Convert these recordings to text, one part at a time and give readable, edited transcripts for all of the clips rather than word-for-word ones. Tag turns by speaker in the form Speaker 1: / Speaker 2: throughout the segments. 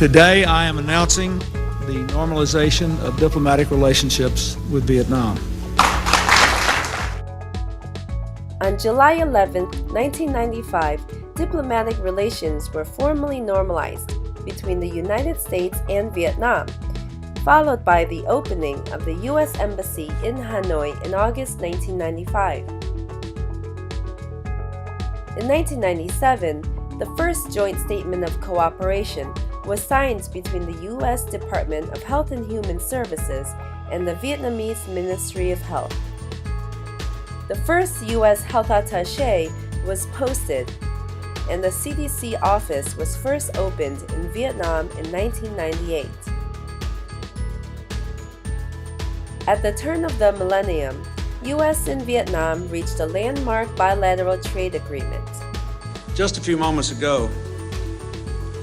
Speaker 1: Today, I am announcing the normalization of diplomatic relationships with Vietnam.
Speaker 2: On July 11, 1995, diplomatic relations were formally normalized between the United States and Vietnam, followed by the opening of the U.S. Embassy in Hanoi in August 1995. In 1997, the first joint statement of cooperation was signed between the U.S. Department of Health and Human Services and the Vietnamese Ministry of Health. The first U.S. health attaché was posted, and the CDC office was first opened in Vietnam in 1998. At the turn of the millennium, U.S. and Vietnam reached a landmark bilateral trade agreement.
Speaker 1: Just a few moments ago,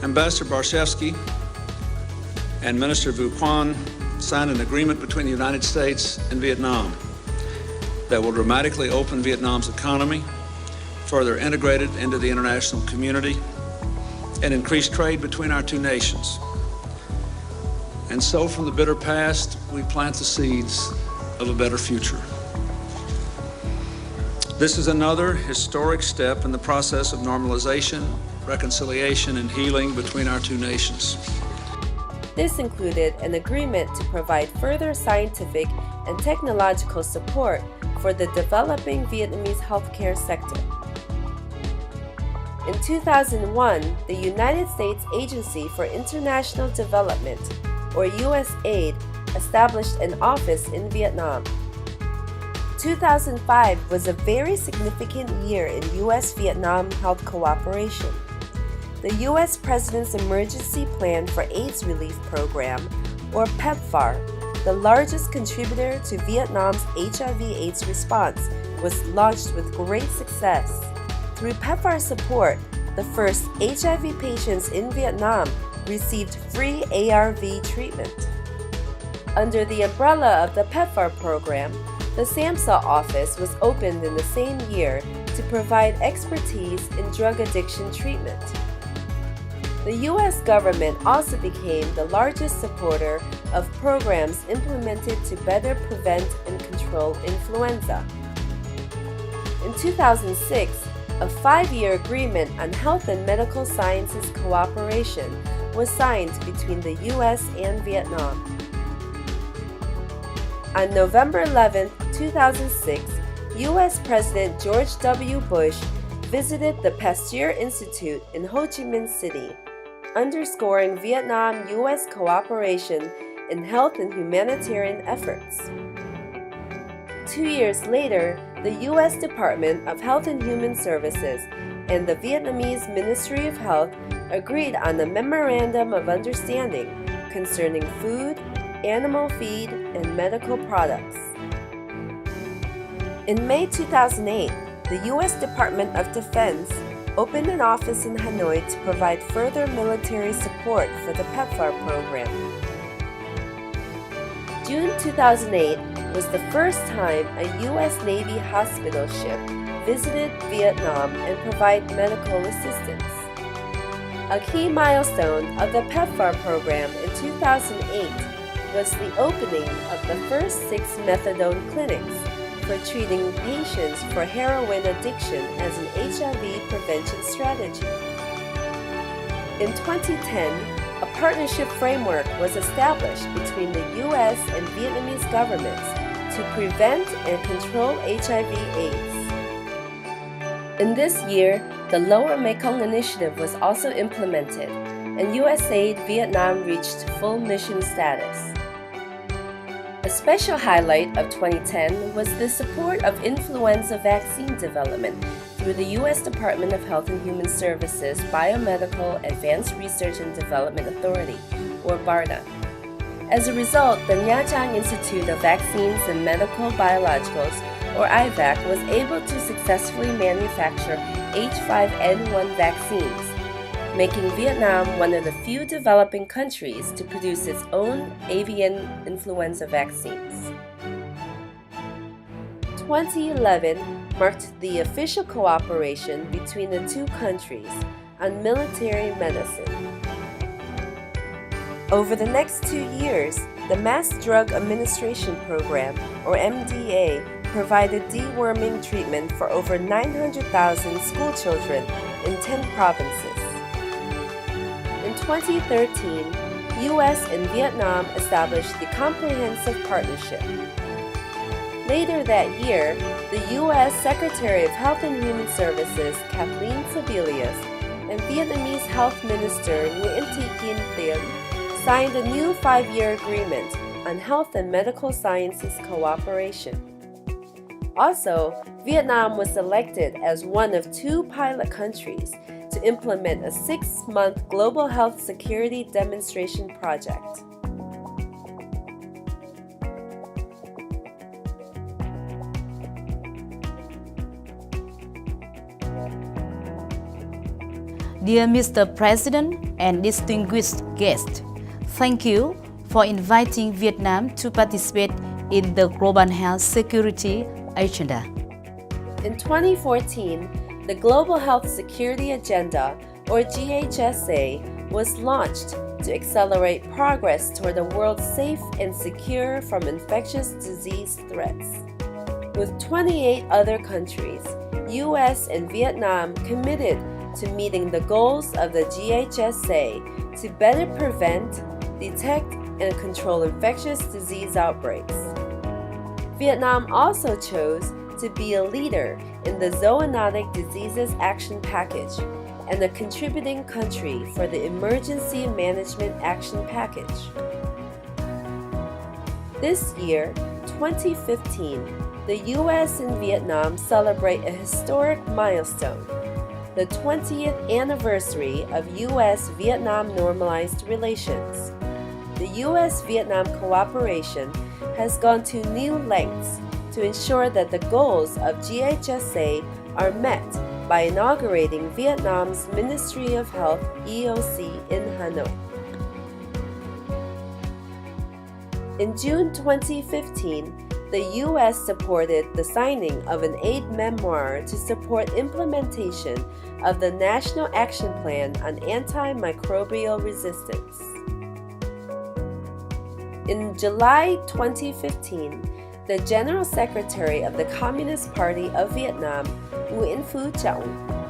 Speaker 1: Ambassador Barshevsky and Minister Vu Quan signed an agreement between the United States and Vietnam that will dramatically open Vietnam's economy, further integrate it into the international community, and increase trade between our two nations. And so from the bitter past, we plant the seeds of a better future. This is another historic step in the process of normalization, reconciliation, and healing between our two nations.
Speaker 2: This included an agreement to provide further scientific and technological support for the developing Vietnamese healthcare sector. In 2001, the United States Agency for International Development, or USAID, established an office in Vietnam. 2005 was a very significant year in U.S.-Vietnam health cooperation. The U.S. President's Emergency Plan for AIDS Relief Program, or PEPFAR, the largest contributor to Vietnam's HIV/AIDS response, was launched with great success. Through PEPFAR support, the first HIV patients in Vietnam received free ARV treatment. Under the umbrella of the PEPFAR program, the SAMHSA office was opened in the same year to provide expertise in drug addiction treatment. The U.S. government also became the largest supporter of programs implemented to better prevent and control influenza. In 2006, a 5-year agreement on health and medical sciences cooperation was signed between the U.S. and Vietnam. On November 11, 2006, U.S. President George W. Bush visited the Pasteur Institute in Ho Chi Minh City, underscoring Vietnam-U.S. cooperation in health and humanitarian efforts. 2 years later, the U.S. Department of Health and Human Services and the Vietnamese Ministry of Health agreed on a Memorandum of Understanding concerning food, animal feed, and medical products. In May 2008, the U.S. Department of Defense opened an office in Hanoi to provide further military support for the PEPFAR program. June 2008 was the first time a U.S. Navy hospital ship visited Vietnam and provided medical assistance. A key milestone of the PEPFAR program in 2008 was the opening of the first 6 methadone clinics for treating patients for heroin addiction as an HIV prevention strategy. In 2010, a partnership framework was established between the U.S. and Vietnamese governments to prevent and control HIV/AIDS. In this year, the Lower Mekong Initiative was also implemented, and USAID Vietnam reached full mission status. A special highlight of 2010 was the support of influenza vaccine development through the U.S. Department of Health and Human Services Biomedical Advanced Research and Development Authority, or BARDA. As a result, the Nha Trang Institute of Vaccines and Medical Biologicals, or IVAC, was able to successfully manufacture H5N1 vaccines, making Vietnam one of the few developing countries to produce its own avian influenza vaccines. 2011 marked the official cooperation between the two countries on military medicine. Over the next 2 years, the Mass Drug Administration Program, or MDA, provided deworming treatment for over 900,000 school children in 10 provinces. In 2013, U.S. and Vietnam established the Comprehensive Partnership. Later that year, the U.S. Secretary of Health and Human Services, Kathleen Sebelius, and Vietnamese Health Minister Nguyen Thi Quyen Thiem signed a new 5-year agreement on health and medical sciences cooperation. Also, Vietnam was selected as one of 2 pilot countries to implement a 6-month global health security demonstration project.
Speaker 3: Dear Mr. President and distinguished guests, thank you for inviting Vietnam to participate in the Global Health Security Agenda.
Speaker 2: In 2014, the Global Health Security Agenda, or GHSA, was launched to accelerate progress toward a world safe and secure from infectious disease threats. With 28 other countries, US and Vietnam committed to meeting the goals of the GHSA to better prevent, detect, and control infectious disease outbreaks. Vietnam also chose to be a leader in the Zoonotic Diseases Action Package and a contributing country for the Emergency Management Action Package. This year, 2015, the US and Vietnam celebrate a historic milestone, the 20th anniversary of US-Vietnam normalized relations. The US-Vietnam cooperation has gone to new lengths to ensure that the goals of GHSA are met by inaugurating Vietnam's Ministry of Health EOC in Hanoi. In June 2015, the U.S. supported the signing of an aid memoir to support implementation of the National Action Plan on Antimicrobial Resistance. In July 2015, the General Secretary of the Communist Party of Vietnam, Nguyen Phu Trọng,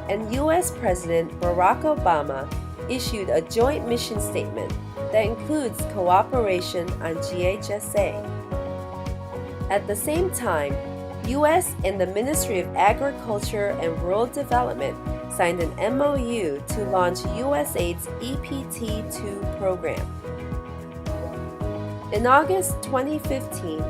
Speaker 2: and U.S. President Barack Obama issued a joint mission statement that includes cooperation on GHSA. At the same time, U.S. and the Ministry of Agriculture and Rural Development signed an MOU to launch USAID's EPT-2 program. In August 2015,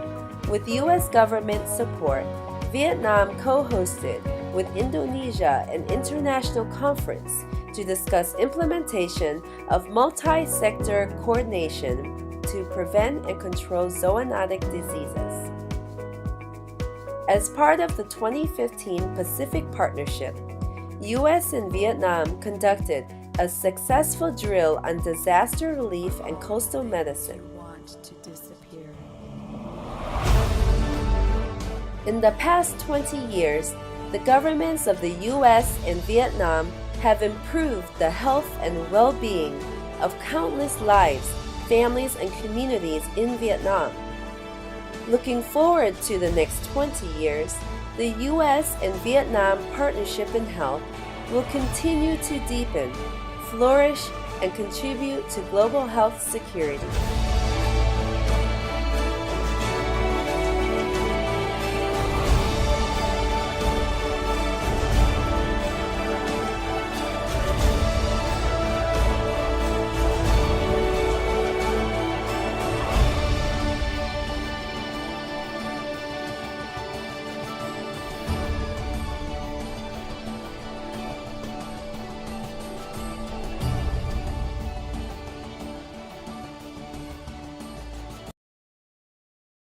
Speaker 2: with U.S. government support, Vietnam co-hosted with Indonesia an international conference to discuss implementation of multi-sector coordination to prevent and control zoonotic diseases. As part of the 2015 Pacific Partnership, U.S. and Vietnam conducted a successful drill on disaster relief and coastal medicine. In the past 20 years, the governments of the U.S. and Vietnam have improved the health and well-being of countless lives, families, and communities in Vietnam. Looking forward to the next 20 years, the U.S. and Vietnam partnership in health will continue to deepen, flourish, and contribute to global health security.